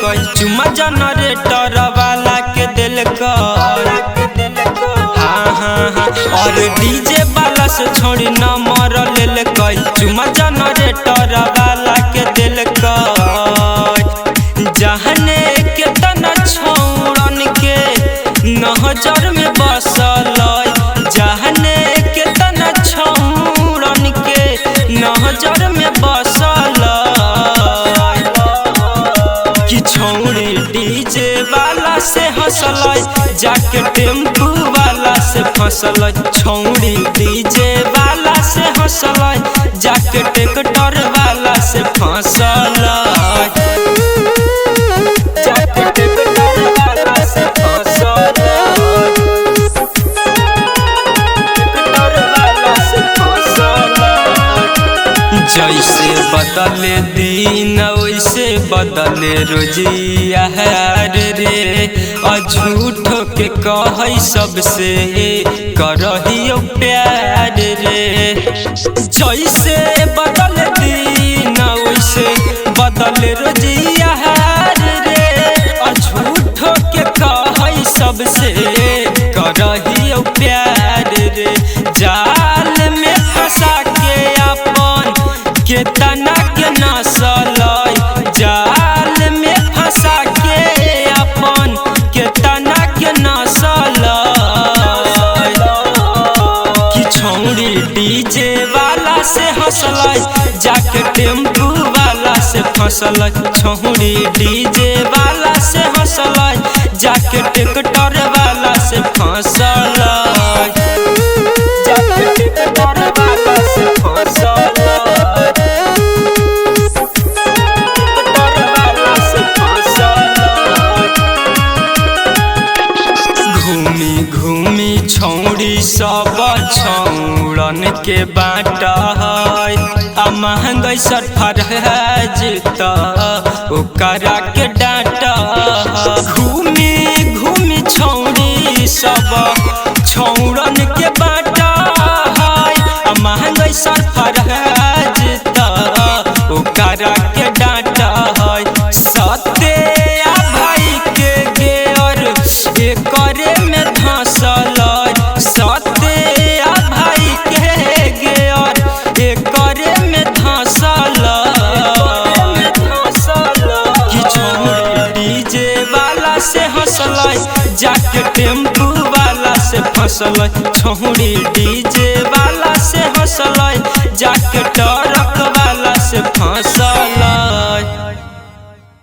कई चुमा जनरेटर वाला के दिल हाँ और डीजे वाला से छोड़ी नंबर ले कई चुमा जनरेटर वाला के दिल जहने के तना छोड़न के नजर में बसल जहने के तना छोड़न के नजर में बसल कि छौड़ी डीजे वाला से हंसल जाके टेम्पू वाला से फसल छौड़ी डीजे वाला से हंसल जाके ट्रैक्टर वाला से फसल जैसे बदले दिन वैसे बदले रोजिया रे झूठ के कह सबसे करहियो प्यार रे जैसे बदले दिन वैसे बदले रोजिया रे झूठ के कह सबसे करहियो प्यार रे जाल में फंसा के अपन के तना के नसल जाल में फंसा के अपन के तना के नसल कि छौड़ी डीजे वाला से हंसल जाके टेम्पू वाला से फसल छौड़ी डीजे वाला से हंसल जाके ट्रैक्टर वाला से फसल जाके ट्रैक्टर वाला से फसल घूमी छौड़ी सब छौड़न के बाटा है आ महंगाई सरफराज ओकरा के डाटा घूमी छौड़ी सब छौड़न के बाटा है आ महंगाई सरफराज ओकरा के डाटा है सत्य भाई के गेर करे में धसल सत्य भाई के गेर करे में धसल कि छौड़ी डीजे वाला से हंसल जाके टेम्पू वाला से फसल छौड़ी डीजे वाला से हंसल जाके